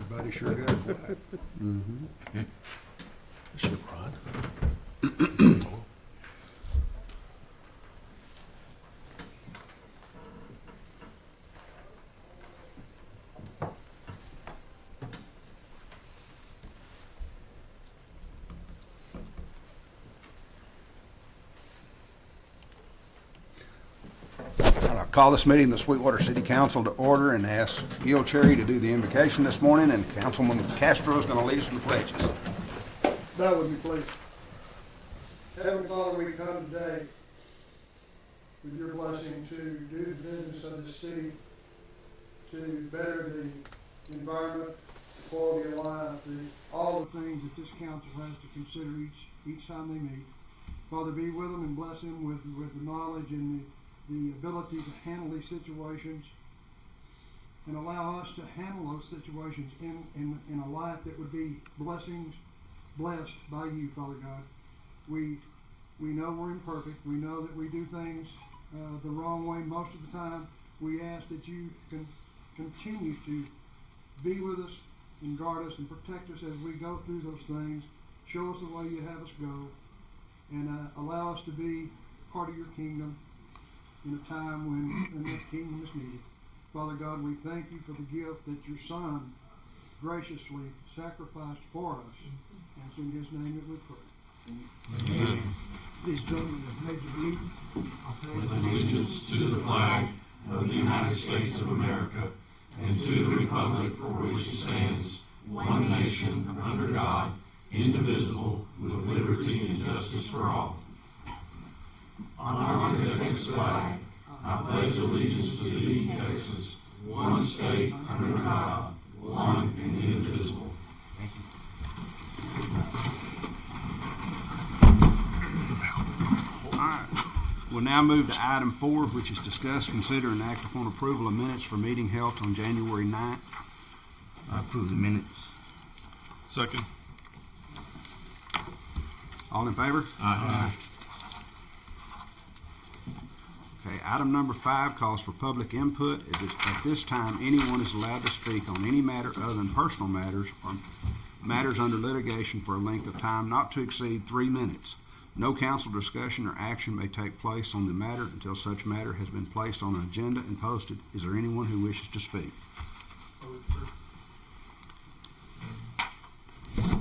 Everybody sure got quiet. Ship rod. I'll call this meeting of the Sweetwater City Council to order and ask Gil Cherry to do the invocation this morning, and Councilman Castro is going to lead us in the pledges. Bow with me, please. Heavenly Father, we come today with your blessing to do the business of this city, to better the environment, the quality of life, all the things that this council has to consider each time they meet. Father, be with them and bless them with the knowledge and the ability to handle these situations, and allow us to handle those situations in a life that would be blessed by you, Father God. We know we're imperfect. We know that we do things the wrong way most of the time. We ask that you can continue to be with us and guard us and protect us as we go through those things. Show us the way you have us go, and allow us to be part of your kingdom in a time when that kingdom is needed. Father God, we thank you for the gift that your Son graciously sacrificed for us. And it's in his name that we pray. Amen. Please join me in the pledge of allegiance. With allegiance to the flag of the United States of America and to the republic for which it stands, one nation, under God, indivisible, with liberty and justice for all. On the Texas flag, I pledge allegiance to thee, Texas, one state, under God, one and indivisible. All right. We'll now move to item 4, which is discuss, consider, and act upon approval of minutes for meeting held on January 9th. I approve the minutes. Second. All in favor? Aye. Okay, item number 5 calls for public input. At this time, anyone is allowed to speak on any matter other than personal matters or matters under litigation for a length of time not to exceed 3 minutes. No council discussion or action may take place on the matter until such matter has been placed on an agenda and posted. Is there anyone who wishes to speak?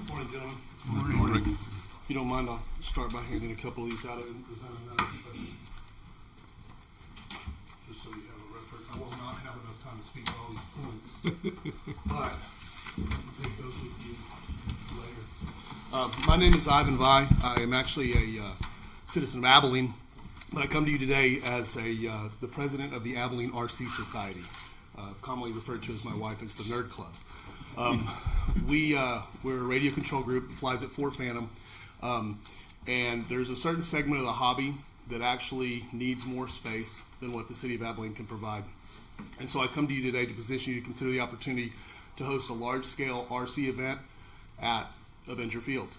Morning, gentlemen. Morning. If you don't mind, I'll start by handing a couple of these out. Just so you have a reference. I will not have enough time to speak to all these points. But I'll take those with you later. My name is Ivan Vai. I am actually a citizen of Abilene, but I come to you today as the president of the Abilene RC Society, commonly referred to as my wife as the Nerd Club. We're a radio control group that flies at Fort Phantom, and there's a certain segment of the hobby that actually needs more space than what the city of Abilene can provide. And so I come to you today to position you to consider the opportunity to host a large-scale RC event at Avenger Field.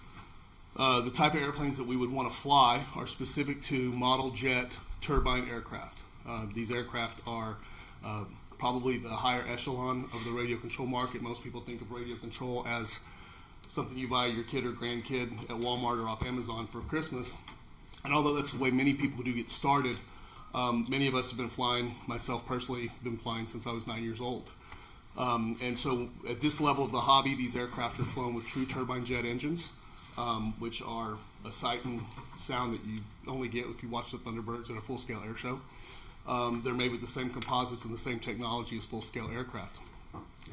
The type of airplanes that we would want to fly are specific to model jet turbine aircraft. These aircraft are probably the higher echelon of the radio control market. Most people think of radio control as something you buy your kid or grandkid at Walmart or off Amazon for Christmas. And although that's the way many people do get started, many of us have been flying, myself personally, been flying since I was 9 years old. And so at this level of the hobby, these aircraft are flown with true turbine jet engines, which are a sight and sound that you only get if you watch the Thunderbirds at a full-scale air show. They're made with the same composites and the same technology as full-scale aircraft.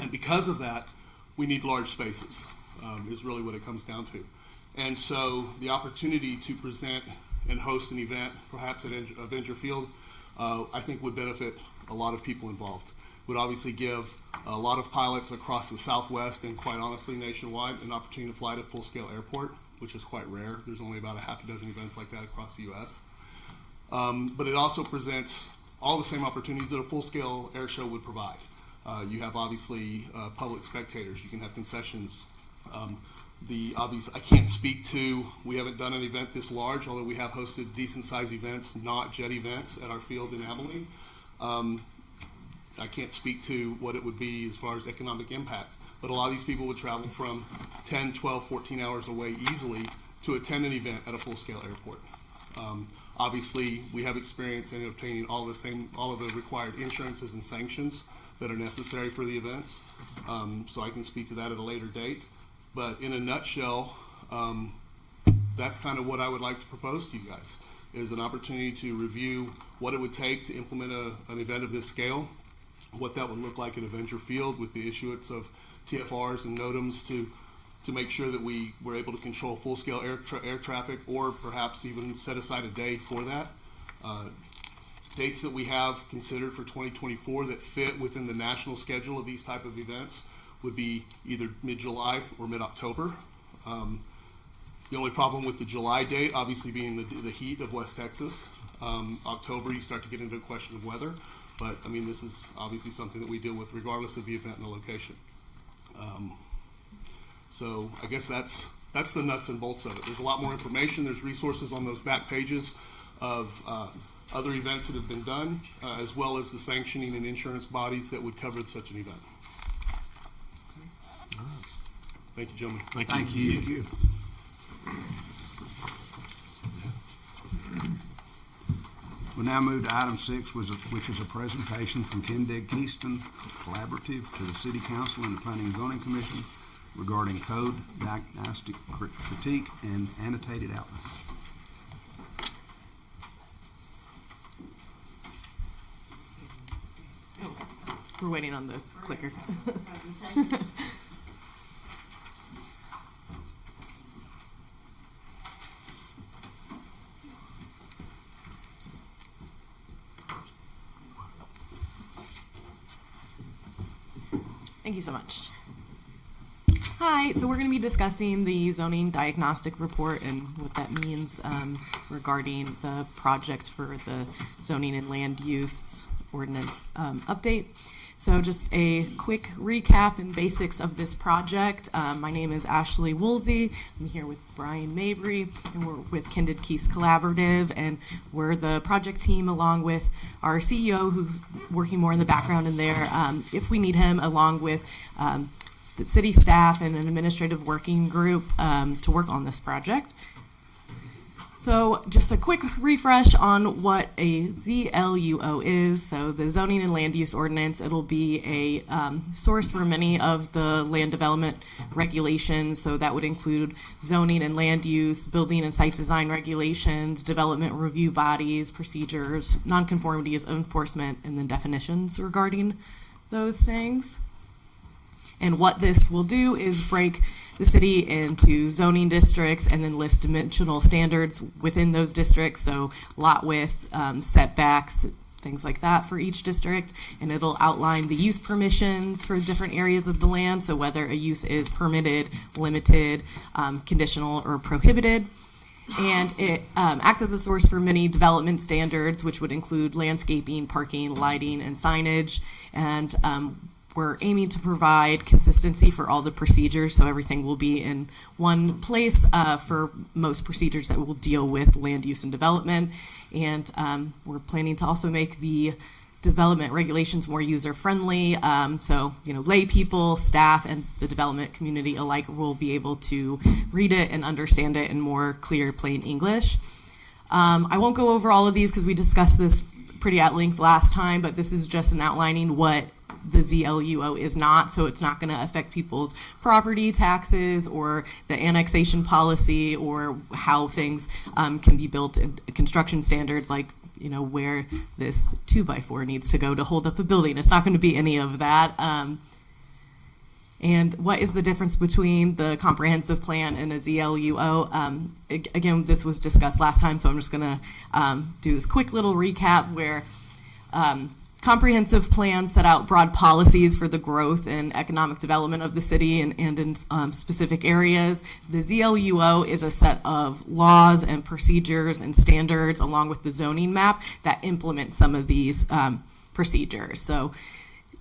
And because of that, we need large spaces, is really what it comes down to. And so the opportunity to present and host an event, perhaps at Avenger Field, I think would benefit a lot of people involved. Would obviously give a lot of pilots across the Southwest and quite honestly nationwide an opportunity to fly at a full-scale airport, which is quite rare. There's only about a half a dozen events like that across the U.S. But it also presents all the same opportunities that a full-scale air show would provide. You have obviously public spectators. You can have concessions. I can't speak to, we haven't done an event this large, although we have hosted decent-sized events, not jet events, at our field in Abilene. I can't speak to what it would be as far as economic impact, but a lot of these people would travel from 10, 12, 14 hours away easily to attend an event at a full-scale airport. Obviously, we have experience in obtaining all of the required insurances and sanctions that are necessary for the events. So I can speak to that at a later date. But in a nutshell, that's kind of what I would like to propose to you guys, is an opportunity to review what it would take to implement an event of this scale, what that would look like in Avenger Field with the issuance of TFRs and NOTAMs to make sure that we were able to control full-scale air traffic, or perhaps even set aside a day for that. Dates that we have considered for 2024 that fit within the national schedule of these type of events would be either mid-July or mid-October. The only problem with the July date, obviously, being the heat of West Texas. October, you start to get into a question of weather. But, I mean, this is obviously something that we deal with regardless of the event and the location. So I guess that's the nuts and bolts of it. There's a lot more information. There's resources on those back pages of other events that have been done, as well as the sanctioning and insurance bodies that would cover such an event. Thank you, gentlemen. Thank you. We'll now move to item 6, which is a presentation from Kindig Keystone Collaborative to the City Council and the Planning and Zoning Commission regarding code diagnostic critique and annotated outline. We're waiting on the clicker. Thank you so much. Hi, so we're going to be discussing the zoning diagnostic report and what that means regarding the project for the zoning and land use ordinance update. So just a quick recap and basics of this project. My name is Ashley Woolsey. I'm here with Brian Mabry, and we're with Kindig Keystone Collaborative, and we're the project team along with our CEO, who's working more in the background in there, if we need him, along with the city staff and an administrative working group to work on this project. So just a quick refresh on what a ZLUO is. So the Zoning and Land Use Ordinance, it'll be a source for many of the land development regulations. So that would include zoning and land use, building and site design regulations, development review bodies, procedures, nonconformities, enforcement, and then definitions regarding those things. And what this will do is break the city into zoning districts and then list dimensional standards within those districts. So lot width, setbacks, things like that for each district. And it'll outline the use permissions for different areas of the land. So whether a use is permitted, limited, conditional, or prohibited. And it acts as a source for many development standards, which would include landscaping, parking, lighting, and signage. And we're aiming to provide consistency for all the procedures, so everything will be in one place for most procedures that will deal with land use and development. And we're planning to also make the development regulations more user-friendly, so lay people, staff, and the development community alike will be able to read it and understand it in more clear, plain English. I won't go over all of these because we discussed this pretty at length last time, but this is just an outlining what the ZLUO is not, so it's not going to affect people's property taxes or the annexation policy or how things can be built in construction standards, like where this 2x4 needs to go to hold up a building. It's not going to be any of that. And what is the difference between the comprehensive plan and a ZLUO? Again, this was discussed last time, so I'm just going to do this quick little recap where comprehensive plans set out broad policies for the growth and economic development of the city and in specific areas. The ZLUO is a set of laws and procedures and standards along with the zoning map that implement some of these procedures. So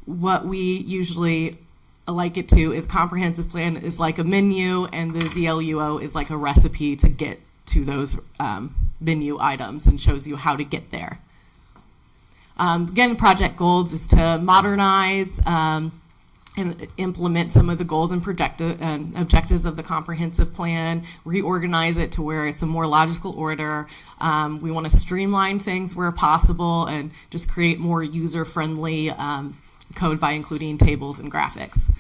what we usually like it to is comprehensive plan is like a menu, and the ZLUO is like a recipe to get to those menu items and shows you how to get there. Again, project goals is to modernize and implement some of the goals and objectives of the comprehensive plan, reorganize it to where it's a more logical order. We want to streamline things where possible and just create more user-friendly code by including tables and graphics.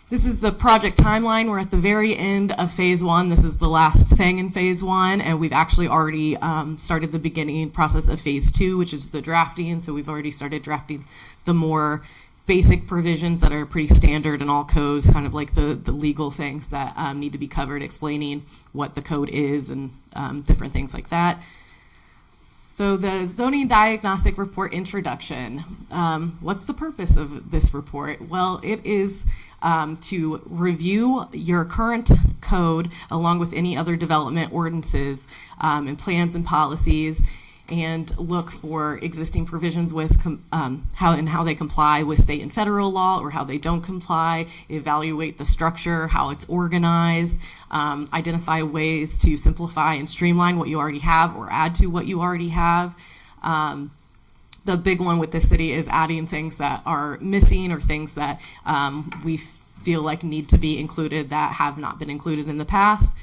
This is the project timeline. We're at the very end of phase 1. This is the last thing in phase 1, and we've actually already started the beginning process of phase 2, which is the drafting. So we've already started drafting the more basic provisions that are pretty standard in all codes, kind of like the legal things that need to be covered, explaining what the code is and different things like that. So the Zoning Diagnostic Report introduction. What's the purpose of this report? Well, it is to review your current code along with any other development ordinances and plans and policies, and look for existing provisions with how they comply with state and federal law or how they don't comply, evaluate the structure, how it's organized, identify ways to simplify and streamline what you already have or add to what you already have. The big one with the city is adding things that are missing or things that we feel like need to be included that have not been included in the past.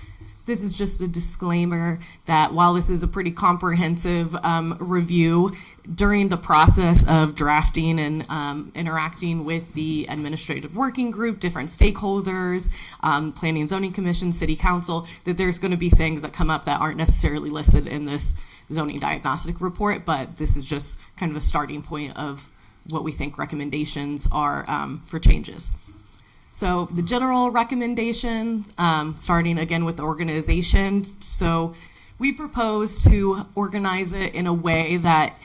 This is just a disclaimer that while this is a pretty comprehensive review, during the process of drafting and interacting with the administrative working group, different stakeholders, planning and zoning commission, city council, that there's going to be things that come up that aren't necessarily listed in this zoning diagnostic report, but this is just kind of a starting point of what we think recommendations are for changes. So the general recommendation, starting again with the organization. So we propose to organize it in a way that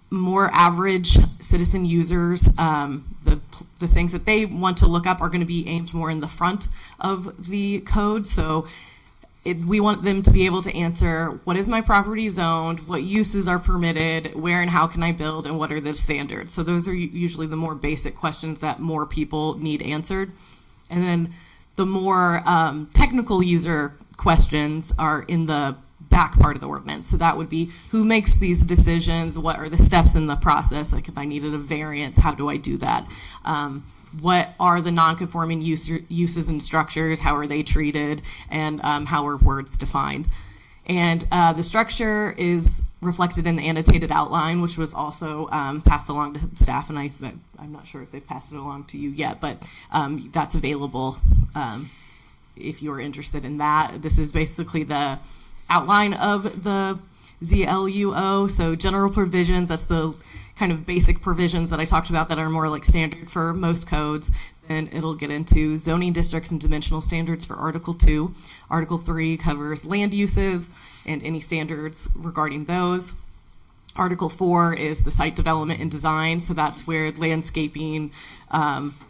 more average citizen users, the things that they want to look up are going to be aimed more in the front of the code. So we want them to be able to answer, what is my property zoned, what uses are permitted, where and how can I build, and what are the standards. So those are usually the more basic questions that more people need answered. And then the more technical user questions are in the back part of the ordinance. So that would be, who makes these decisions, what are the steps in the process, like if I needed a variance, how do I do that? What are the non-conforming uses and structures, how are they treated, and how are words defined? And the structure is reflected in the annotated outline, which was also passed along to staff, and I'm not sure if they've passed it along to you yet, but that's available if you're interested in that. This is basically the outline of the ZLUO, so general provisions, that's the kind of basic provisions that I talked about that are more like standard for most codes. Then it'll get into zoning districts and dimensional standards for Article 2. Article 3 covers land uses and any standards regarding those. Article 4 is the site development and design, so that's where landscaping,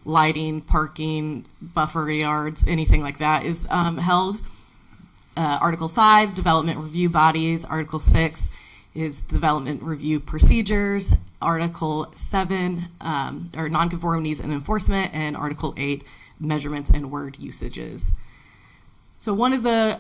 lighting, parking, buffer yards, anything like that is held. Article 5, development review bodies. Article 6 is development review procedures. Article 7 are nonconformities and enforcement, and Article 8, measurements and word usages. So one of the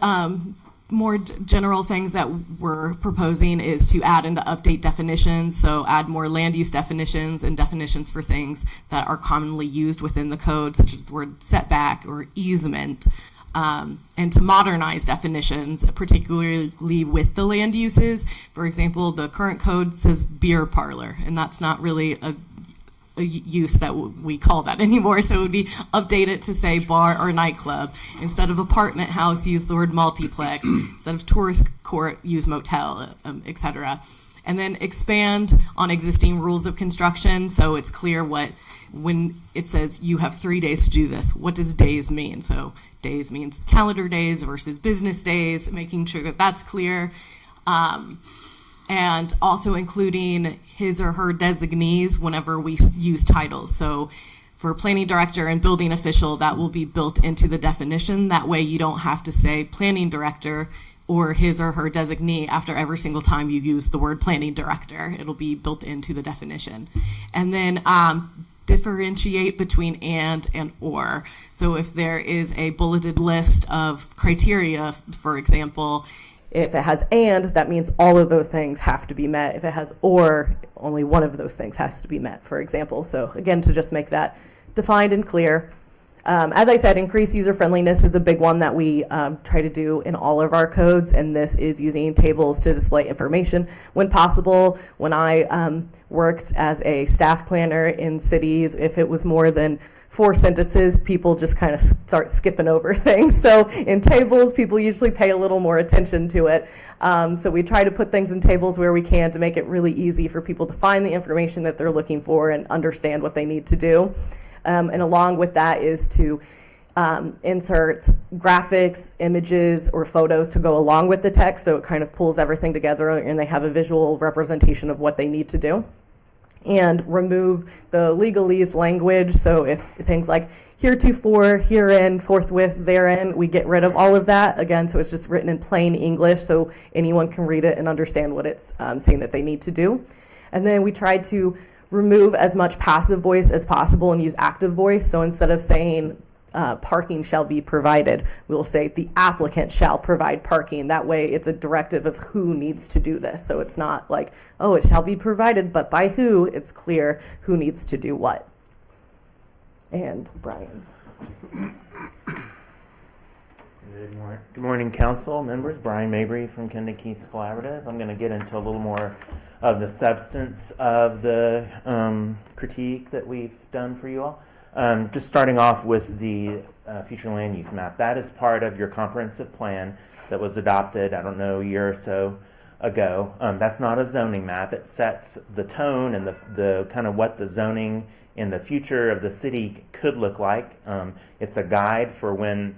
more general things that we're proposing is to add and to update definitions, so add more land use definitions and definitions for things that are commonly used within the code, such as the word setback or easement. And to modernize definitions, particularly with the land uses. For example, the current code says beer parlor, and that's not really a use that we call that anymore. So it would be updated to say bar or nightclub. Instead of apartment house, use the word multiplex. Instead of tourist court, use motel, etc. And then expand on existing rules of construction, so it's clear when it says you have 3 days to do this, what does days mean? So days means calendar days versus business days, making sure that that's clear. And also including his or her designees whenever we use titles. So for planning director and building official, that will be built into the definition. That way you don't have to say planning director or his or her designee after every single time you use the word planning director. It'll be built into the definition. And then differentiate between and or. So if there is a bulleted list of criteria, for example, If it has and, that means all of those things have to be met. If it has or, only one of those things has to be met, for example. So again, to just make that defined and clear. As I said, increased user friendliness is a big one that we try to do in all of our codes, and this is using tables to display information when possible. When I worked as a staff planner in cities, if it was more than 4 sentences, people just kind of start skipping over things. So in tables, people usually pay a little more attention to it. So we try to put things in tables where we can to make it really easy for people to find the information that they're looking for and understand what they need to do. And along with that is to insert graphics, images, or photos to go along with the text, so it kind of pulls everything together and they have a visual representation of what they need to do. And remove the legalese language, so if things like heretofore, herein, forthwith, therein, we get rid of all of that, again, so it's just written in plain English so anyone can read it and understand what it's saying that they need to do. And then we tried to remove as much passive voice as possible and use active voice. So instead of saying parking shall be provided, we will say the applicant shall provide parking. That way it's a directive of who needs to do this. So it's not like, oh, it shall be provided, but by who. It's clear who needs to do what. And Brian. Good morning, council members. Brian Mabry from Kendall Keys Collaborative. I'm going to get into a little more of the substance of the critique that we've done for you all. Just starting off with the future land use map. That is part of your comprehensive plan that was adopted, I don't know, a year or so ago. That's not a zoning map. It sets the tone and the kind of what the zoning in the future of the city could look like. It's a guide for when,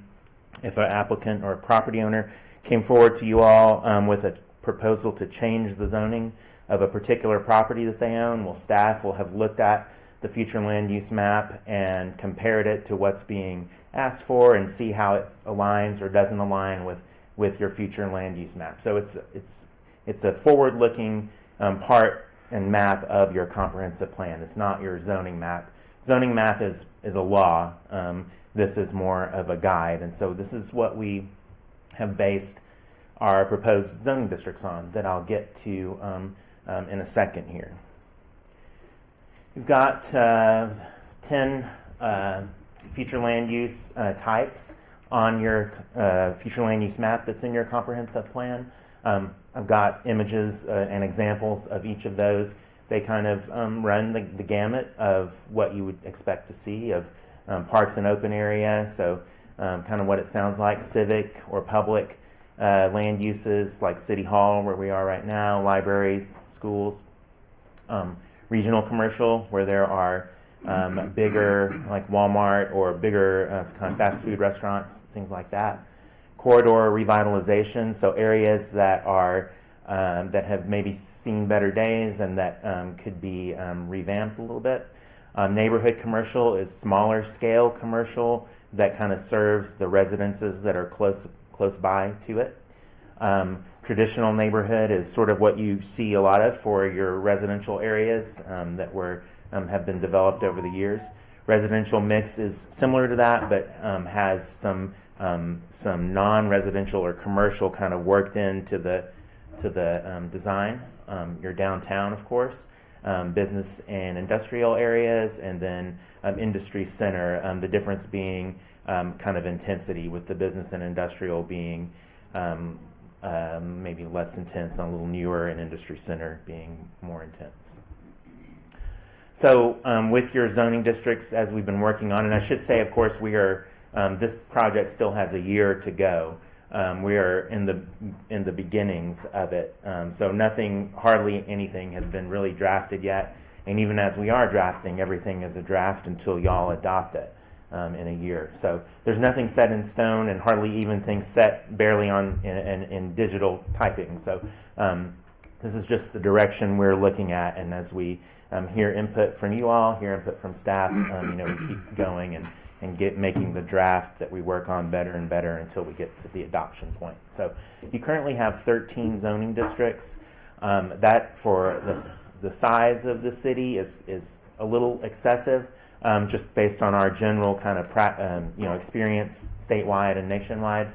if an applicant or a property owner came forward to you all with a proposal to change the zoning of a particular property that they own, well, staff will have looked at the future land use map and compared it to what's being asked for and see how it aligns or doesn't align with your future land use map. So it's a forward-looking part and map of your comprehensive plan. It's not your zoning map. Zoning map is a law. This is more of a guide, and so this is what we have based our proposed zoning districts on that I'll get to in a second here. You've got 10 future land use types on your future land use map that's in your comprehensive plan. I've got images and examples of each of those. They kind of run the gamut of what you would expect to see of parks and open area, so kind of what it sounds like, civic or public land uses like City Hall, where we are right now, libraries, schools, regional commercial, where there are bigger, like Walmart, or bigger kind of fast food restaurants, things like that. Corridor revitalization, so areas that are that have maybe seen better days and that could be revamped a little bit. Neighborhood commercial is smaller scale commercial that kind of serves the residences that are close by to it. Traditional neighborhood is sort of what you see a lot of for your residential areas that have been developed over the years. Residential mix is similar to that, but has some non-residential or commercial kind of worked into the design. Your downtown, of course, business and industrial areas, and then industry center. The difference being kind of intensity, with the business and industrial being maybe less intense, and a little newer, and industry center being more intense. So with your zoning districts, as we've been working on, and I should say, of course, we are this project still has a year to go. We are in the beginnings of it, so hardly anything has been really drafted yet. And even as we are drafting, everything is a draft until y'all adopt it in a year. So there's nothing set in stone, and hardly even things set barely on in digital typing. So this is just the direction we're looking at, and as we hear input from you all, hear input from staff, we keep going and making the draft that we work on better and better until we get to the adoption point. So you currently have 13 zoning districts. That for the size of the city is a little excessive, just based on our general kind of experience statewide and nationwide.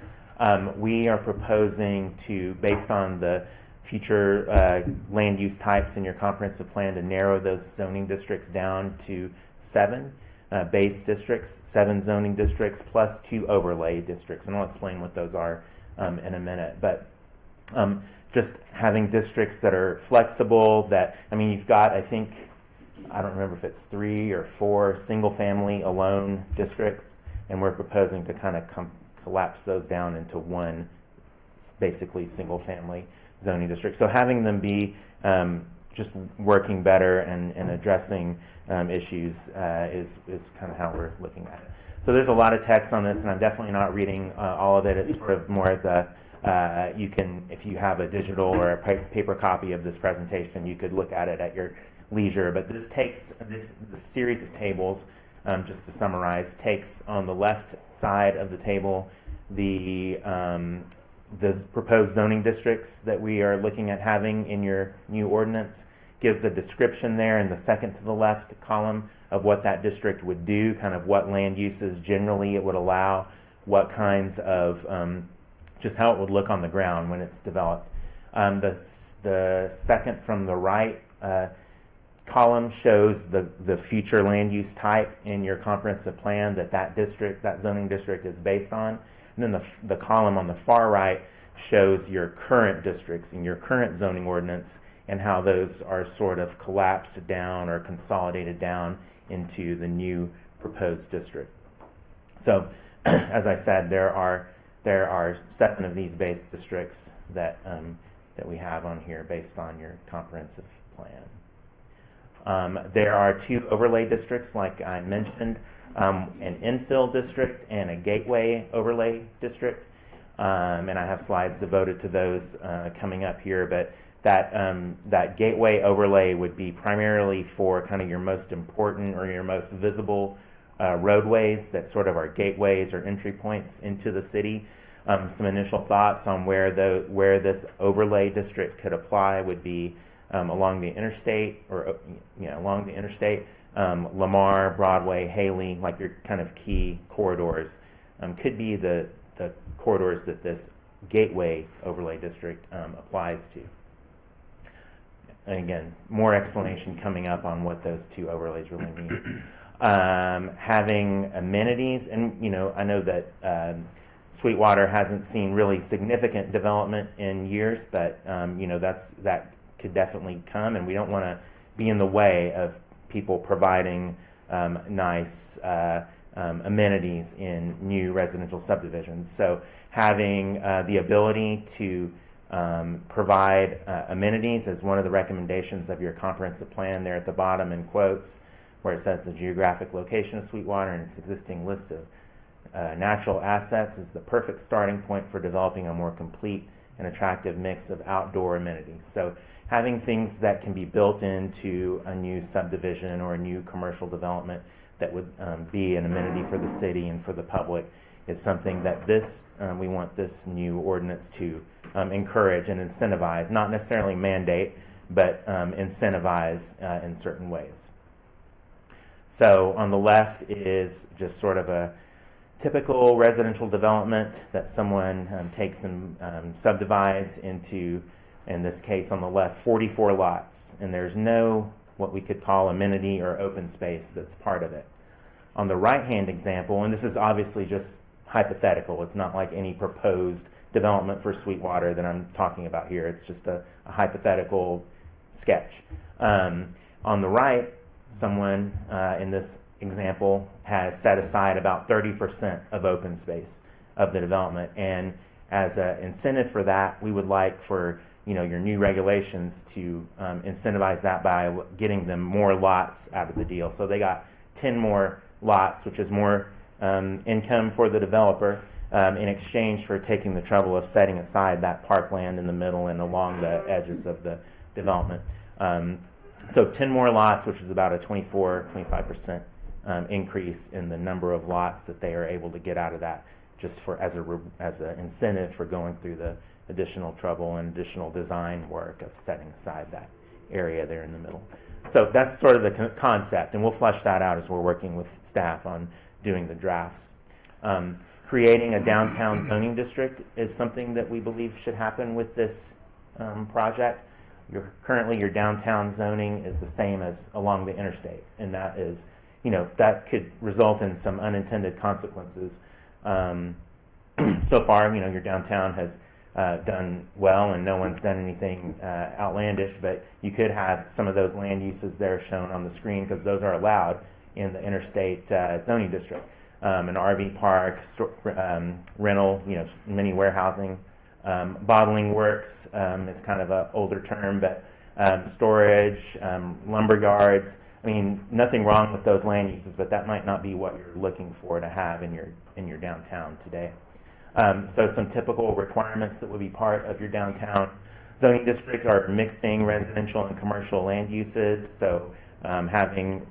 We are proposing to, based on the future land use types in your comprehensive plan, to narrow those zoning districts down to 7 base districts, 7 zoning districts, plus 2 overlay districts. And I'll explain what those are in a minute. But just having districts that are flexible, that, I mean, you've got, I think, I don't remember if it's 3 or 4 single-family alone districts, and we're proposing to kind of collapse those down into one, basically single-family zoning district. So having them be just working better and addressing issues is kind of how we're looking at it. So there's a lot of text on this, and I'm definitely not reading all of it. It's sort of more as a you can, if you have a digital or a paper copy of this presentation, you could look at it at your leisure. But this takes this series of tables, just to summarize, takes on the left side of the table the proposed zoning districts that we are looking at having in your new ordinance, gives a description there in the second to the left column of what that district would do, kind of what land uses generally it would allow, what kinds of just how it would look on the ground when it's developed. The second from the right column shows the future land use type in your comprehensive plan that district, that zoning district is based on. And then the column on the far right shows your current districts in your current zoning ordinance and how those are sort of collapsed down or consolidated down into the new proposed district. So, as I said, there are 7 of these base districts that we have on here based on your comprehensive plan. There are 2 overlay districts, like I mentioned, an infill district and a gateway overlay district. And I have slides devoted to those coming up here, but that gateway overlay would be primarily for kind of your most important or your most visible roadways that sort of are gateways or entry points into the city. Some initial thoughts on where this overlay district could apply would be along the interstate, Lamar, Broadway, Haley, like your kind of key corridors, could be the corridors that this gateway overlay district applies to. And again, more explanation coming up on what those 2 overlays really mean. Having amenities, and I know that Sweetwater hasn't seen really significant development in years, but that could definitely come, and we don't want to be in the way of people providing nice amenities in new residential subdivisions. So having the ability to provide amenities as one of the recommendations of your comprehensive plan there at the bottom in quotes, where it says the geographic location of Sweetwater and its existing list of natural assets is the perfect starting point for developing a more complete and attractive mix of outdoor amenities. So having things that can be built into a new subdivision or a new commercial development that would be an amenity for the city and for the public is something that we want this new ordinance to encourage and incentivize, not necessarily mandate, but incentivize in certain ways. So on the left is just sort of a typical residential development that someone takes and subdivides into, in this case on the left, 44 lots, and there's no what we could call amenity or open space that's part of it. On the right-hand example, and this is obviously just hypothetical, it's not like any proposed development for Sweetwater that I'm talking about here, it's just a hypothetical sketch. On the right, someone in this example has set aside about 30% of open space of the development, and as an incentive for that, we would like for your new regulations to incentivize that by getting them more lots out of the deal. So they got 10 more lots, which is more income for the developer in exchange for taking the trouble of setting aside that parkland in the middle and along the edges of the development. So 10 more lots, which is about a 25% increase in the number of lots that they are able to get out of that, just for as an incentive for going through the additional trouble and additional design work of setting aside that area there in the middle. So that's sort of the concept, and we'll flesh that out as we're working with staff on doing the drafts. creating a downtown zoning district is something that we believe should happen with this project. Currently, your downtown zoning is the same as along the interstate, and that is, that could result in some unintended consequences. So far, your downtown has done well, and no one's done anything outlandish, but you could have some of those land uses there shown on the screen because those are allowed in the interstate zoning district. An RV park, rental, mini warehousing. Bottling works is kind of an older term, but storage, lumber yards. I mean, nothing wrong with those land uses, but that might not be what you're looking for to have in your downtown today. So some typical requirements that would be part of your downtown zoning district are mixing residential and commercial land uses. So having,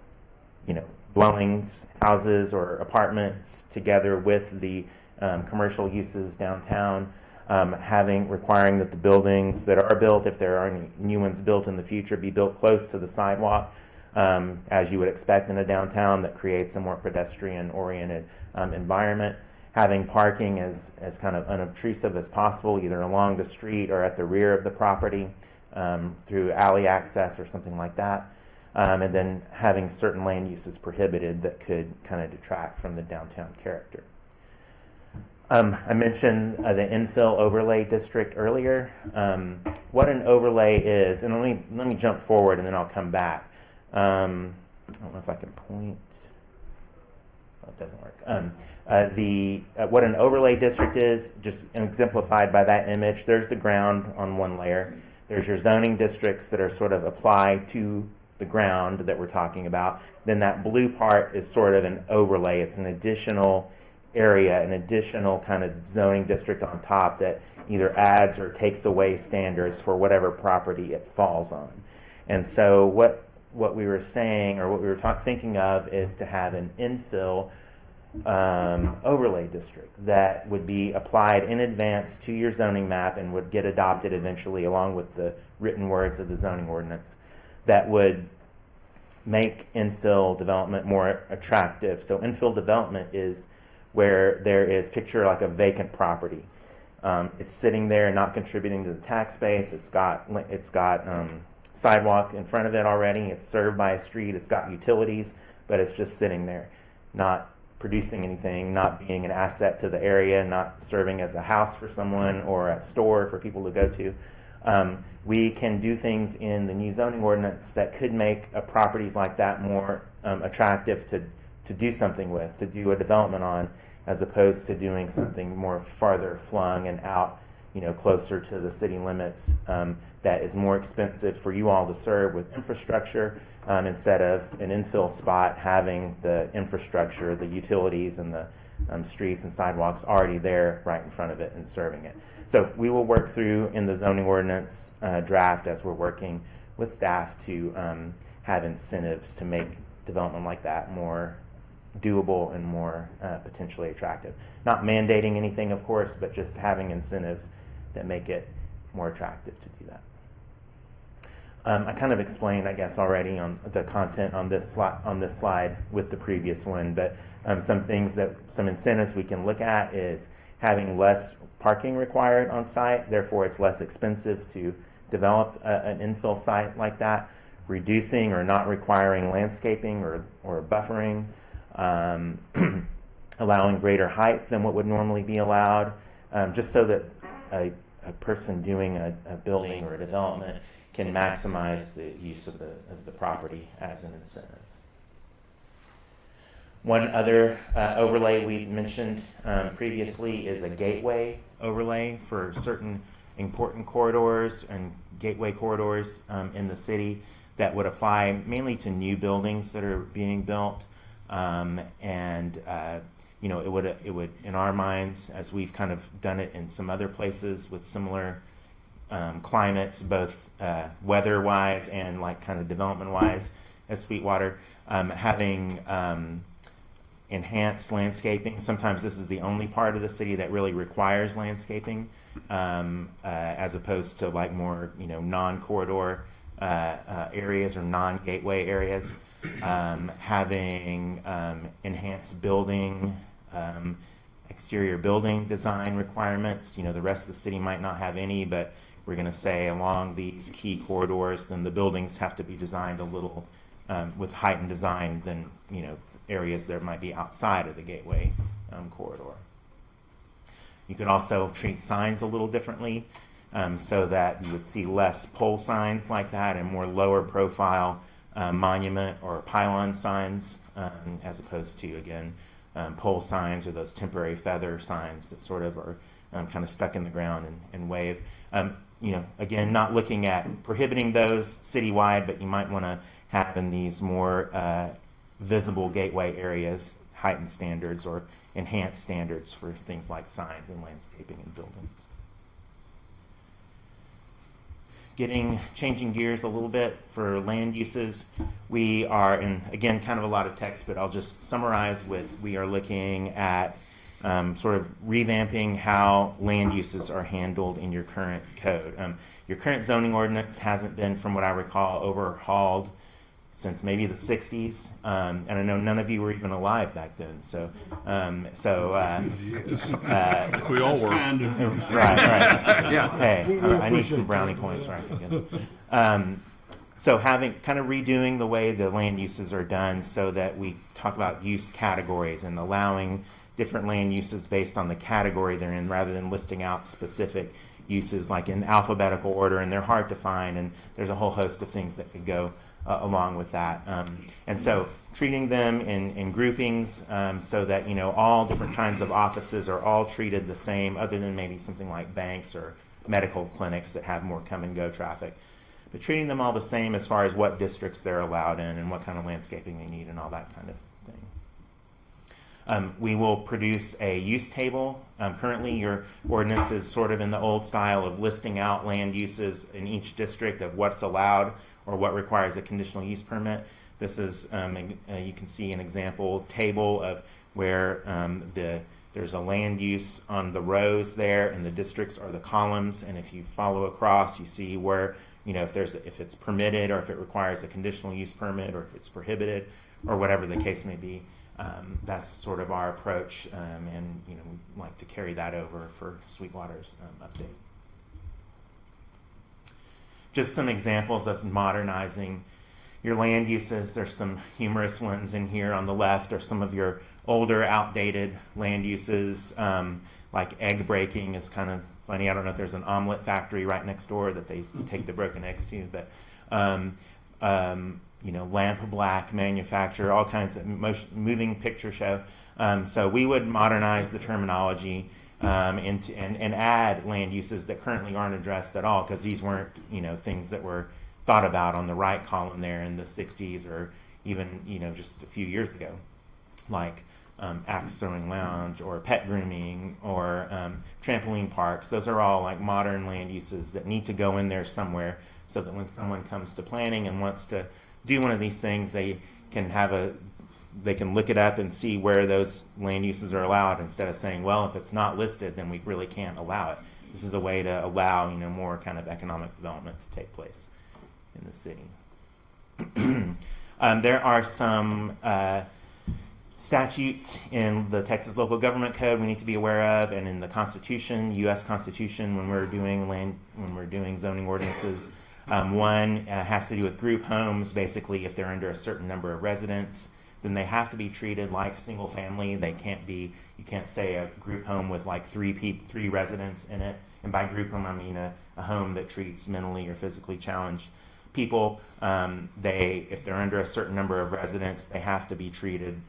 dwellings, houses, or apartments together with the commercial uses downtown. Requiring that the buildings that are built, if there are any new ones built in the future, be built close to the sidewalk, as you would expect in a downtown that creates a more pedestrian-oriented environment. Having parking as kind of unobtrusive as possible, either along the street or at the rear of the property, through alley access or something like that. And then having certain land uses prohibited that could kind of detract from the downtown character. I mentioned the infill overlay district earlier. What an overlay is, and let me jump forward and then I'll come back. I don't know if I can point. Oh, it doesn't work. What an overlay district is, just exemplified by that image. There's the ground on one layer. There's your zoning districts that are sort of applied to the ground that we're talking about. Then that blue part is sort of an overlay. It's an additional area, an additional kind of zoning district on top that either adds or takes away standards for whatever property it falls on. And so what we were saying, or what we were thinking of, is to have an infill overlay district that would be applied in advance to your zoning map and would get adopted eventually along with the written words of the zoning ordinance that would make infill development more attractive. So infill development is where there is, picture like a vacant property. It's sitting there, not contributing to the tax base. It's got sidewalk in front of it already. It's served by a street. It's got utilities, but it's just sitting there, not producing anything, not being an asset to the area, not serving as a house for someone or a store for people to go to. We can do things in the new zoning ordinance that could make properties like that more attractive to do something with, to do a development on, as opposed to doing something more farther flung and out, closer to the city limits, that is more expensive for you all to serve with infrastructure, instead of an infill spot having the infrastructure, the utilities, and the streets and sidewalks already there right in front of it and serving it. So we will work through in the zoning ordinance draft, as we're working with staff, to have incentives to make development like that more doable and more potentially attractive. Not mandating anything, of course, but just having incentives that make it more attractive to do that. I kind of explained, I guess, already on the content on this slide with the previous one, but some incentives we can look at is having less parking required on site, therefore it's less expensive to develop an infill site like that, reducing or not requiring landscaping or buffering, allowing greater height than what would normally be allowed, just so that a person doing a building or a development can maximize the use of the property as an incentive. One other overlay we mentioned previously is a gateway overlay for certain important corridors and gateway corridors in the city that would apply mainly to new buildings that are being built. It would, in our minds, as we've kind of done it in some other places with similar climates, both weather-wise and like kind of development-wise as Sweetwater, having enhanced landscaping. Sometimes this is the only part of the city that really requires landscaping, as opposed to like more non-corridor areas or non-gateway areas. Having enhanced building exterior building design requirements. The rest of the city might not have any, but we're going to say along these key corridors, then the buildings have to be designed a little with heightened design than areas that might be outside of the gateway corridor. You could also treat signs a little differently, so that you would see less pole signs like that and more lower profile monument or pylon signs, as opposed to, again, pole signs or those temporary feather signs that sort of are kind of stuck in the ground and wave. Again, not looking at prohibiting those citywide, but you might want to have in these more visible gateway areas heightened standards or enhanced standards for things like signs and landscaping and buildings. Changing gears a little bit for land uses, we are in, again, kind of a lot of text, but I'll just summarize we are looking at sort of revamping how land uses are handled in your current code. Your current zoning ordinance hasn't been, from what I recall, overhauled since maybe the 60s, and I know none of you were even alive back then. Like we all were. Right. Yeah. Hey, I need some brownie points right again. So redoing the way the land uses are done so that we talk about use categories and allowing different land uses based on the category they're in rather than listing out specific uses like in alphabetical order, and they're hard to find, and there's a whole host of things that could go along with that. And so treating them in groupings so that all different kinds of offices are all treated the same, other than maybe something like banks or medical clinics that have more come and go traffic. But treating them all the same as far as what districts they're allowed in and what kind of landscaping they need and all that kind of thing. We will produce a use table. Currently, your ordinance is sort of in the old style of listing out land uses in each district of what's allowed or what requires a conditional use permit. This is, you can see an example table of where there's a land use on the rows there, and the districts are the columns. And if you follow across, you see where, if it's permitted or if it requires a conditional use permit or if it's prohibited or whatever the case may be. That's sort of our approach, and we'd like to carry that over for Sweetwater's update. Just some examples of modernizing your land uses. There's some humorous ones in here on the left, or some of your older, outdated land uses, like egg breaking is kind of funny. I don't know if there's an omelet factory right next door that they take the broken eggs to, but lamp black manufacturer, all kinds of moving picture show. So we would modernize the terminology and add land uses that currently aren't addressed at all, because these weren't things that were thought about on the right column there in the 60s or even just a few years ago, like axe throwing lounge or pet grooming or trampoline parks. Those are all like modern land uses that need to go in there somewhere, so that when someone comes to planning and wants to do one of these things, they can look it up and see where those land uses are allowed, instead of saying, well, if it's not listed, then we really can't allow it. This is a way to allow more kind of economic development to take place in the city. There are some statutes in the Texas Local Government Code we need to be aware of, and in the Constitution, U.S. Constitution, when we're doing zoning ordinances. One has to do with group homes. Basically, if they're under a certain number of residents, then they have to be treated like single family. You can't say a group home with like three residents in it. And by group home, I mean a home that treats mentally or physically challenged people. If they're under a certain number of residents, they have to be treated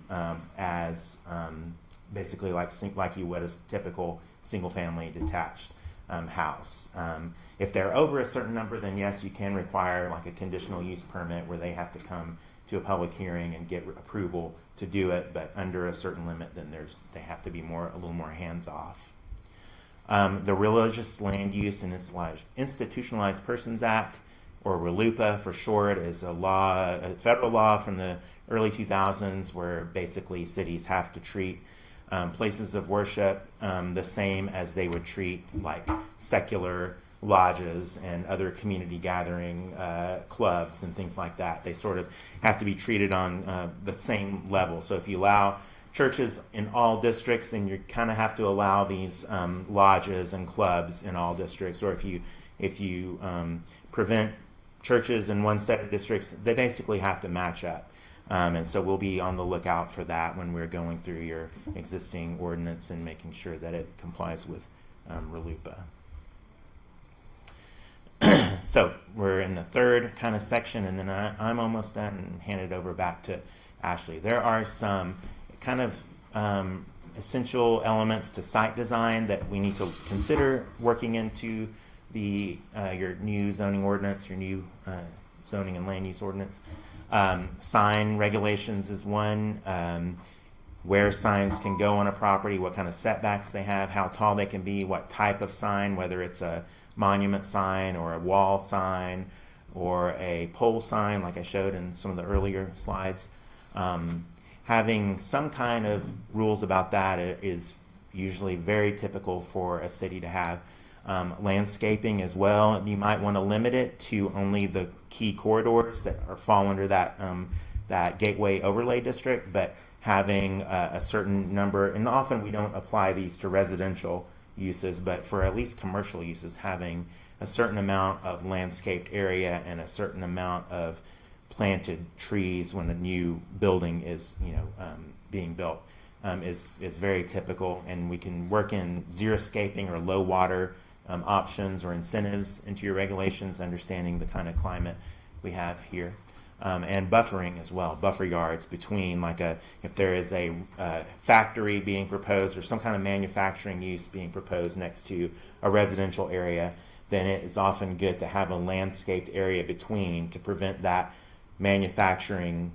as basically like you would a typical single family detached house. If they're over a certain number, then yes, you can require like a conditional use permit where they have to come to a public hearing and get approval to do it. But under a certain limit, then they have to be a little more hands off. The Religious Land Use and Institutionalized Persons Act, or RLUIPA for short, is a federal law from the early 2000s where basically cities have to treat places of worship the same as they would treat like secular lodges and other community gathering clubs and things like that. They sort of have to be treated on the same level. So if you allow churches in all districts, then you kind of have to allow these lodges and clubs in all districts. Or if you prevent churches in one set of districts, they basically have to match up. And so we'll be on the lookout for that when we're going through your existing ordinance and making sure that it complies with RLUIPA. So we're in the third kind of section, and then I'm almost done and hand it over back to Ashley. There are some kind of essential elements to site design that we need to consider working into the your new zoning ordinance, your new zoning and land use ordinance. Sign regulations is one. Where signs can go on a property, what kind of setbacks they have, how tall they can be, what type of sign, whether it's a monument sign or a wall sign or a pole sign like I showed in some of the earlier slides. Having some kind of rules about that is usually very typical for a city to have. Landscaping as well, you might want to limit it to only the key corridors that fall under that that gateway overlay district, but having a certain number, and often we don't apply these to residential uses, but for at least commercial uses, having a certain amount of landscaped area and a certain amount of planted trees when a new building is being built is very typical, and we can work in xeriscaping or low water options or incentives into your regulations, understanding the kind of climate we have here. And buffering as well, buffer yards between, if there is a factory being proposed or some kind of manufacturing use being proposed next to a residential area, then it is often good to have a landscaped area between to prevent that manufacturing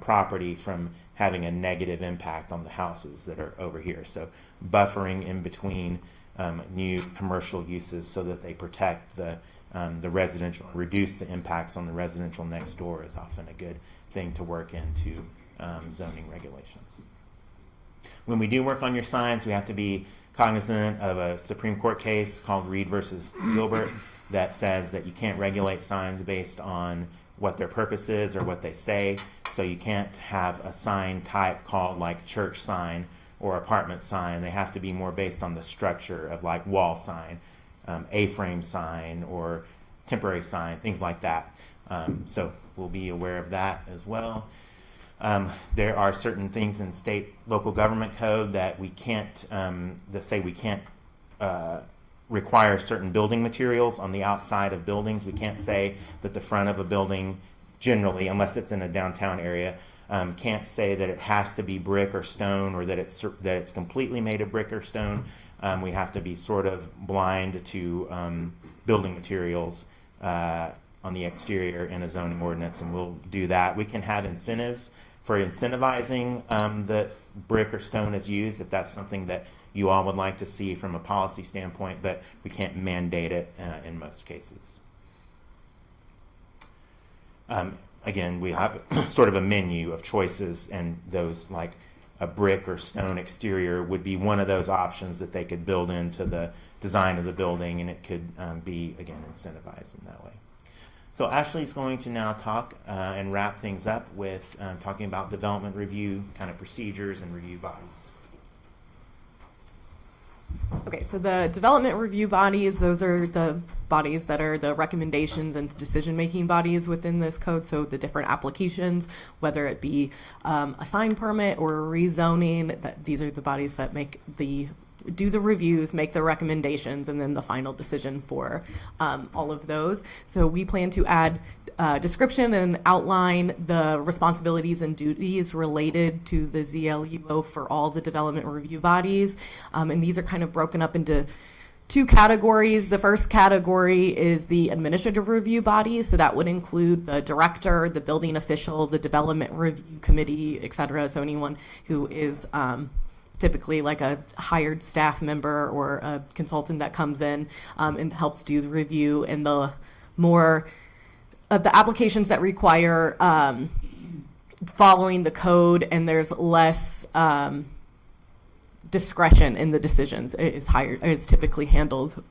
property from having a negative impact on the houses that are over here. So buffering in between new commercial uses so that they protect the residential, reduce the impacts on the residential next door is often a good thing to work into zoning regulations. When we do work on your signs, we have to be cognizant of a Supreme Court case called Reed versus Gilbert that says that you can't regulate signs based on what their purpose is or what they say. So you can't have a sign type called like church sign or apartment sign. They have to be more based on the structure of like wall sign, A-frame sign or temporary sign, things like that. So we'll be aware of that as well. There are certain things in state local government code that we can't, that say we can't require certain building materials on the outside of buildings. We can't say that the front of a building generally, unless it's in a downtown area, can't say that it has to be brick or stone or that it's completely made of brick or stone. We have to be sort of blind to building materials on the exterior in a zoning ordinance, and we'll do that. We can have incentives for incentivizing that brick or stone is used if that's something that you all would like to see from a policy standpoint, but we can't mandate it in most cases. Again, we have sort of a menu of choices, and those like a brick or stone exterior would be one of those options that they could build into the design of the building, and it could be, again, incentivized in that way. So Ashley's going to now talk and wrap things up with talking about development review kind of procedures and review bodies. Okay, so the development review bodies, those are the bodies that are the recommendations and decision-making bodies within this code. So the different applications, whether it be a sign permit or a rezoning, these are the bodies that do the reviews, make the recommendations, and then the final decision for all of those. So we plan to add description and outline the responsibilities and duties related to the ZLUO for all the development review bodies. And these are kind of broken up into two categories. The first category is the administrative review bodies. So that would include the director, the building official, the development review committee, et cetera. So anyone who is typically like a hired staff member or a consultant that comes in and helps do the review, and the more of the applications that require following the code and there's less discretion in the decisions is typically handled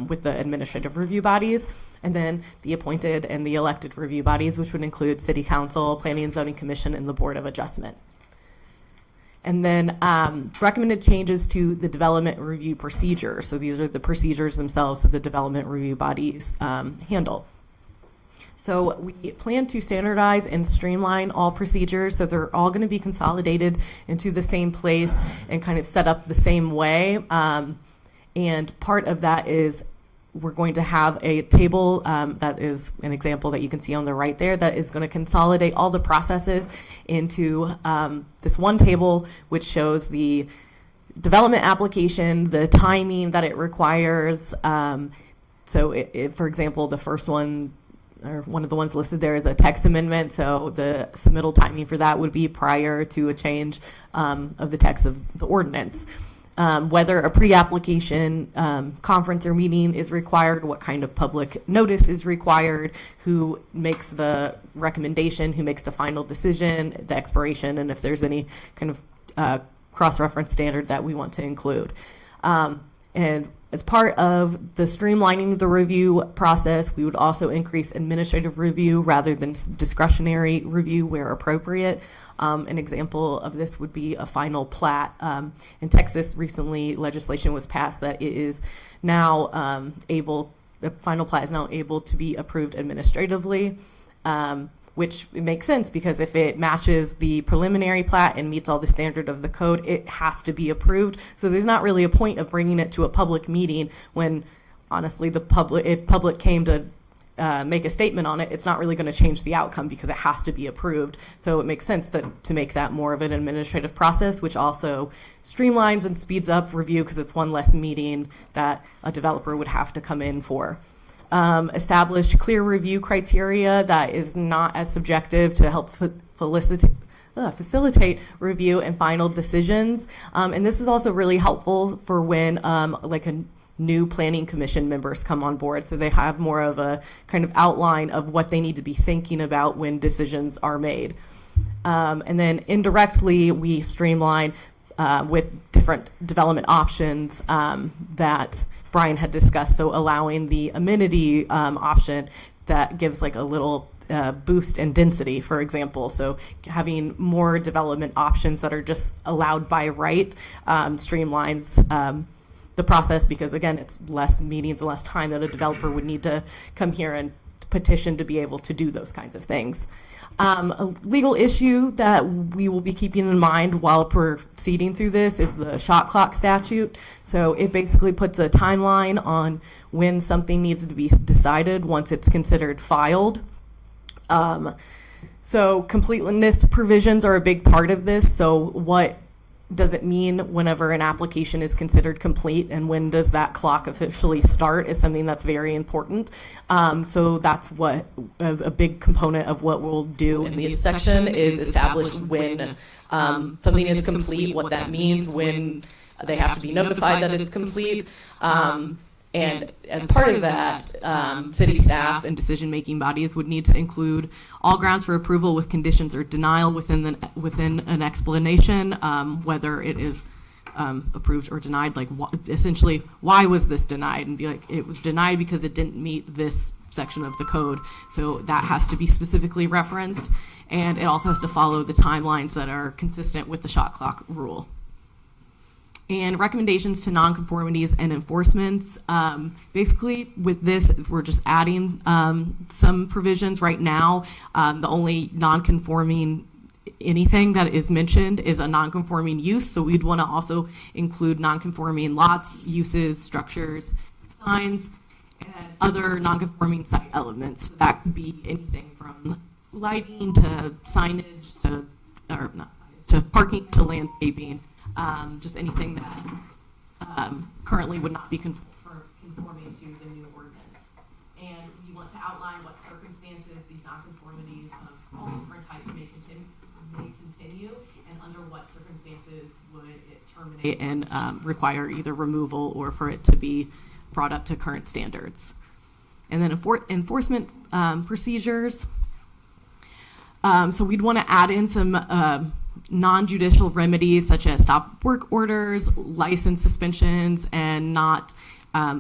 with the administrative review bodies. And then the appointed and the elected review bodies, which would include City Council, Planning and Zoning Commission, and the Board of Adjustment. And then recommended changes to the development review procedure. So these are the procedures themselves that the development review bodies handle. So we plan to standardize and streamline all procedures, so they're all going to be consolidated into the same place and kind of set up the same way. And part of that is we're going to have a table that is an example that you can see on the right there that is going to consolidate all the processes into this one table, which shows the development application, the timing that it requires. So for example, the first one, or one of the ones listed there, is a text amendment. So the submittal timing for that would be prior to a change of the text of the ordinance. Whether a pre-application conference or meeting is required, what kind of public notice is required, who makes the recommendation, who makes the final decision, the expiration, and if there's any kind of cross-reference standard that we want to include. And as part of the streamlining the review process, we would also increase administrative review rather than discretionary review where appropriate. An example of this would be a final plat. In Texas, recently legislation was passed that it is now the final plat is now able to be approved administratively, which makes sense because if it matches the preliminary plat and meets all the standard of the code, it has to be approved. So there's not really a point of bringing it to a public meeting when, honestly, if public came to make a statement on it, it's not really going to change the outcome because it has to be approved. So it makes sense to make that more of an administrative process, which also streamlines and speeds up review because it's one less meeting that a developer would have to come in for. Establish clear review criteria that is not as subjective to help facilitate review and final decisions. And this is also really helpful for when like a new planning commission members come on board, so they have more of a kind of outline of what they need to be thinking about when decisions are made. And then indirectly, we streamline with different development options that Brian had discussed. So allowing the amenity option that gives like a little boost in density, for example. So having more development options that are just allowed by right streamlines the process because, again, it's less meetings and less time that a developer would need to come here and petition to be able to do those kinds of things. A legal issue that we will be keeping in mind while proceeding through this is the shot clock statute. So it basically puts a timeline on when something needs to be decided once it's considered filed. So completeness provisions are a big part of this. So what does it mean whenever an application is considered complete, and when does that clock officially start is something that's very important. So that's what a big component of what we'll do in this section is establish when something is complete, what that means, when they have to be notified that it's complete. And as part of that, city staff and decision-making bodies would need to include all grounds for approval with conditions or denial within an explanation, whether it is approved or denied. Like essentially, why was this denied? And be like, it was denied because it didn't meet this section of the code. So that has to be specifically referenced, and it also has to follow the timelines that are consistent with the shot clock rule. And recommendations to nonconformities and enforcements. Basically, with this, we're just adding some provisions right now. The only nonconforming anything that is mentioned is a nonconforming use. So we'd want to also include nonconforming lots, uses, structures, signs, and other nonconforming site elements. That could be anything from lighting to signage to parking to landscaping. Just anything that currently would not be conforming to the new ordinance. And we want to outline what circumstances these nonconformities of all different types may continue, and under what circumstances would it terminate and require either removal or for it to be brought up to current standards. And then enforcement procedures. So we'd want to add in some non-judicial remedies such as stop work orders, license suspensions, and not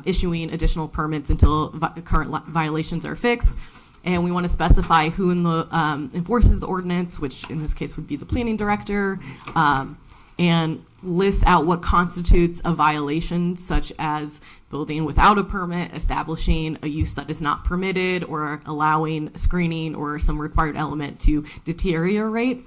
issuing additional permits until current violations are fixed. And we want to specify who enforces the ordinance, which in this case would be the planning director, and lists out what constitutes a violation, such as building without a permit, establishing a use that is not permitted, or allowing screening or some required element to deteriorate,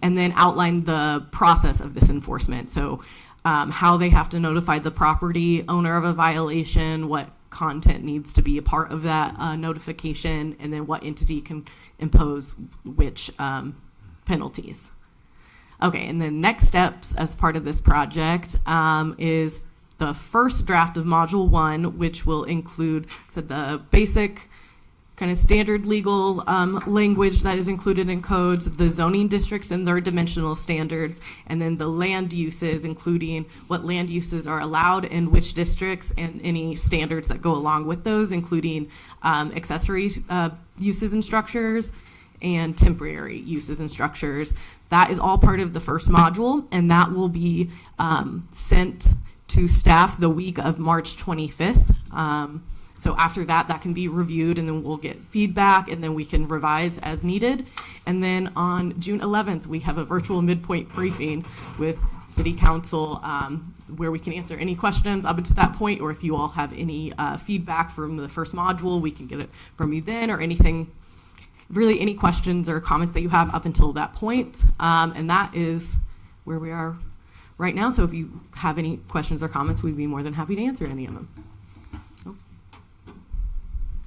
and then outline the process of this enforcement. So how they have to notify the property owner of a violation, what content needs to be a part of that notification, and then what entity can impose which penalties. Okay, and then next steps as part of this project is the first draft of Module 1, which will include the basic kind of standard legal language that is included in codes, the zoning districts and their dimensional standards, and then the land uses, including what land uses are allowed in which districts and any standards that go along with those, including accessory uses and structures and temporary uses and structures. That is all part of the first module, and that will be sent to staff the week of March 25th. So after that, that can be reviewed, and then we'll get feedback, and then we can revise as needed. And then on June 11th, we have a virtual midpoint briefing with City Council where we can answer any questions up until that point, or if you all have any feedback from the first module, we can get it from you then, or anything, really any questions or comments that you have up until that point. And that is where we are right now. So if you have any questions or comments, we'd be more than happy to answer any of them.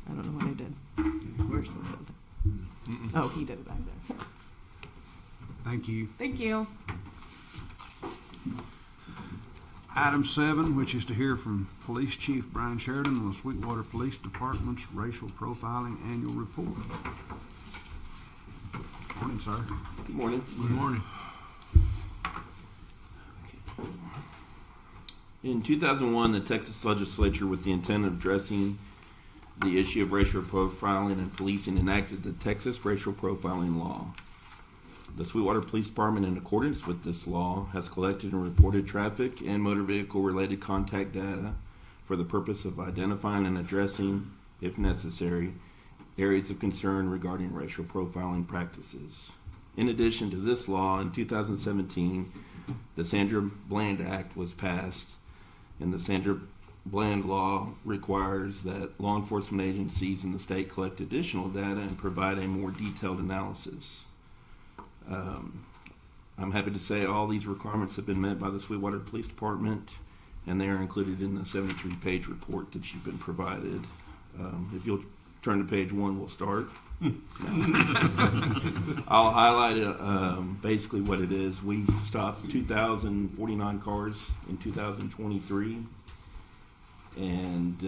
I don't know what I did. Where's something? Oh, he did it back there. Thank you. Thank you. Item 7, which is to hear from Police Chief Brian Sheridan on the Sweetwater Police Department's Racial Profiling Annual Report. Morning, sir. Good morning. Good morning. In 2001, the Texas legislature, with the intent of addressing the issue of racial profiling and policing, enacted the Texas Racial Profiling Law. The Sweetwater Police Department, in accordance with this law, has collected and reported traffic and motor vehicle-related contact data for the purpose of identifying and addressing, if necessary, areas of concern regarding racial profiling practices. In addition to this law, in 2017, the Sandra Bland Act was passed, and the Sandra Bland law requires that law enforcement agencies in the state collect additional data and provide a more detailed analysis. I'm happy to say all these requirements have been met by the Sweetwater Police Department, and they are included in the 73-page report that you've been provided. If you'll turn to page 1, we'll start. I'll highlight basically what it is. We stopped 2,049 cars in 2023. And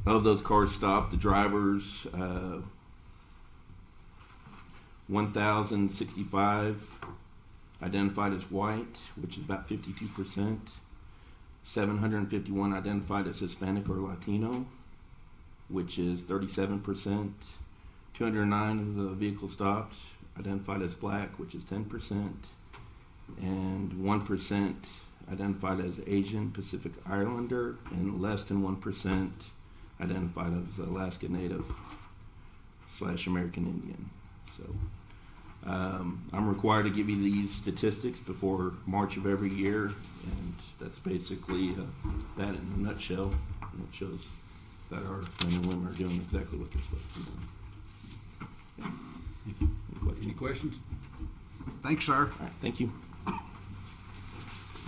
of those cars stopped, the drivers, 1,065 identified as white, which is about 52%. 751 identified as Hispanic or Latino, which is 37%. 209 of the vehicles stopped identified as black, which is 10%. And 1% identified as Asian Pacific Islander, and less than 1% identified as Alaska Native / American Indian. So I'm required to give you these statistics before March of every year, and that's basically that in a nutshell. And it shows that our men and women are doing exactly what they're supposed to be doing. Any questions? Thanks, sir. All right, thank you.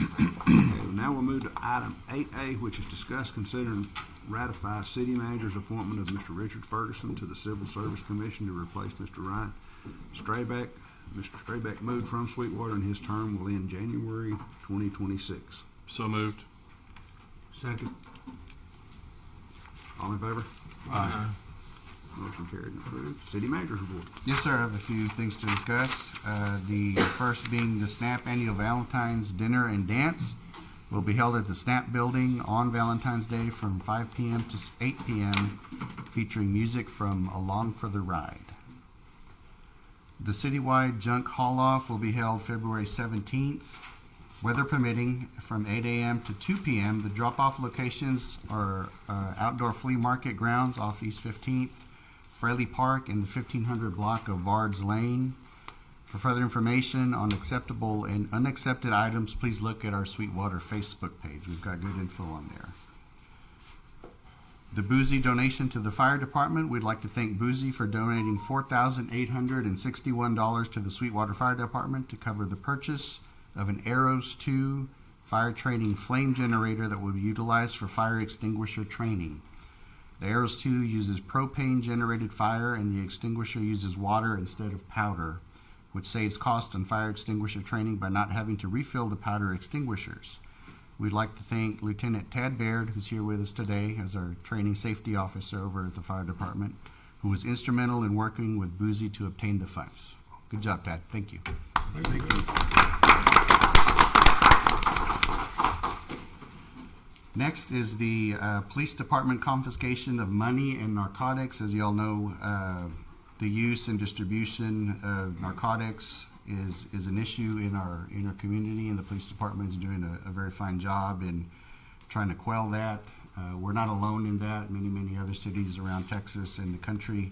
Okay, now we'll move to item 8A, which is discuss, consider, and ratify city manager's appointment of Mr. Richard Ferguson to the Civil Service Commission to replace Mr. Ryan Straybeck. Mr. Straybeck moved from Sweetwater, and his term will end January 2026. So moved. Second. All in favor? Aye. Motion carried and approved. City manager's report. Yes, sir. I have a few things to discuss. The first being the SNAP Annual Valentine's Dinner and Dance will be held at the SNAP Building on Valentine's Day from 5 p.m. to 8 p.m., featuring music from Along for the Ride. The citywide junk haul-off will be held February 17th, weather permitting, from 8 a.m. to 2 p.m. The drop-off locations are outdoor flea market grounds off East 15th, Fraley Park, and the 1500 block of Vards Lane. For further information on acceptable and unaccepted items, please look at our Sweetwater Facebook page. We've got good info on there. The Boozy donation to the fire department. We'd like to thank Boozy for donating $4,861 to the Sweetwater Fire Department to cover the purchase of an Arrows 2 fire training flame generator that will be utilized for fire extinguisher training. The Arrows 2 uses propane generated fire and the extinguisher uses water instead of powder, which saves cost on fire extinguisher training by not having to refill the powder extinguishers. We'd like to thank Lieutenant Tad Baird, who's here with us today as our training safety officer over at the fire department, who was instrumental in working with Boozy to obtain the funds. Good job, Tad. Thank you. Next is the police department confiscation of money and narcotics. As you all know, the use and distribution of narcotics is an issue in our community, and the police department is doing a very fine job in trying to quell that. We're not alone in that. Many other cities around Texas and the country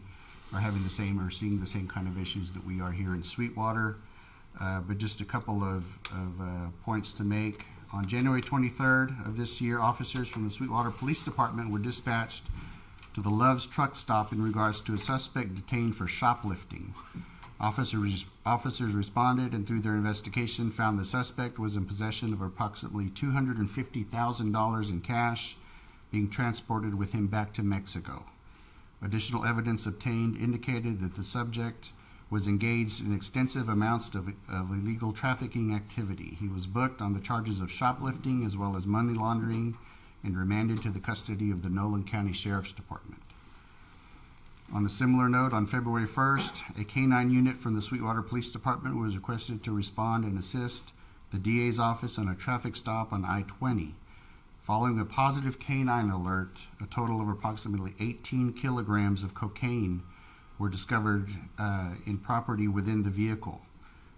are having the same or seeing the same kind of issues that we are here in Sweetwater. But just a couple of points to make. On January 23rd of this year, officers from the Sweetwater Police Department were dispatched to the Love's truck stop in regards to a suspect detained for shoplifting. Officers responded and through their investigation found the suspect was in possession of approximately $250,000 in cash being transported with him back to Mexico. Additional evidence obtained indicated that the subject was engaged in extensive amounts of illegal trafficking activity. He was booked on the charges of shoplifting as well as money laundering and remanded to the custody of the Nolan County Sheriff's Department. On a similar note, on February 1st, a K-9 unit from the Sweetwater Police Department was requested to respond and assist the DA's office on a traffic stop on I-20. Following a positive K-9 alert, a total of approximately 18 kilograms of cocaine were discovered in property within the vehicle.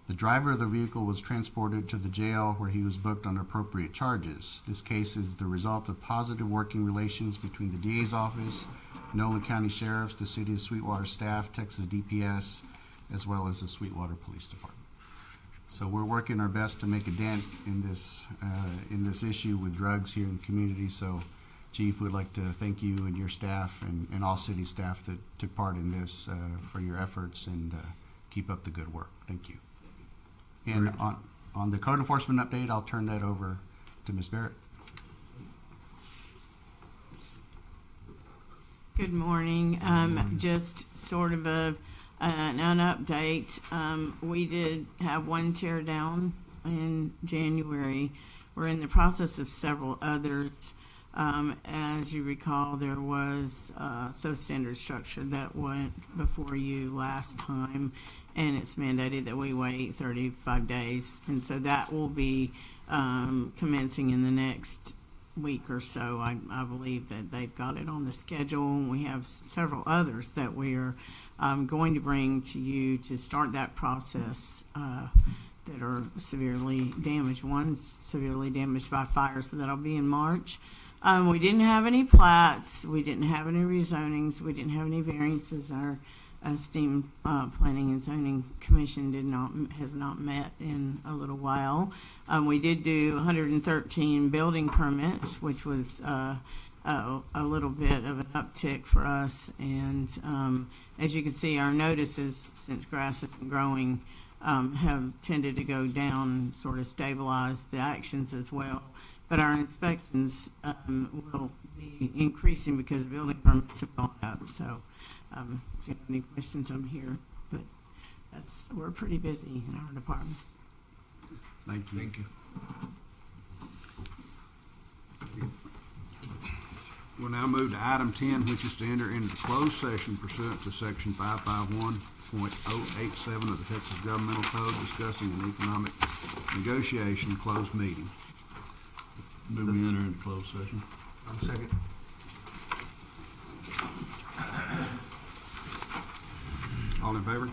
The driver of the vehicle was transported to the jail where he was booked on appropriate charges. This case is the result of positive working relations between the DA's office, Nolan County Sheriff's, the City of Sweetwater staff, Texas DPS, as well as the Sweetwater Police Department. So we're working our best to make a dent in this issue with drugs here in the community. So, Chief, we'd like to thank you and your staff and all city staff that took part in this for your efforts and keep up the good work. Thank you. And on the code enforcement update, I'll turn that over to Ms. Barrett. Good morning. Just sort of an update. We did have one tear down in January. We're in the process of several others. As you recall, there was substandard structure that went before you last time, and it's mandated that we wait 35 days. And so that will be commencing in the next week or so. I believe that they've got it on the schedule, and we have several others that we are going to bring to you to start that process that are severely damaged. One's severely damaged by fire, so that'll be in March. We didn't have any plats, we didn't have any rezonings, we didn't have any variances. Our esteemed Planning and Zoning Commission has not met in a little while. We did do 113 building permits, which was a little bit of an uptick for us. And as you can see, our notices, since grass has been growing, have tended to go down, sort of stabilize the actions as well. But our inspections will be increasing because building permits have gone up. So if you have any questions, I'm here. But we're pretty busy in our department. Thank you. Thank you. We'll now move to item 10, which is to enter into closed session pursuant to section 551.087 of the Texas Governmental Code, discussing an economic negotiation closed meeting. Move we enter into closed session. I'm second. All in favor?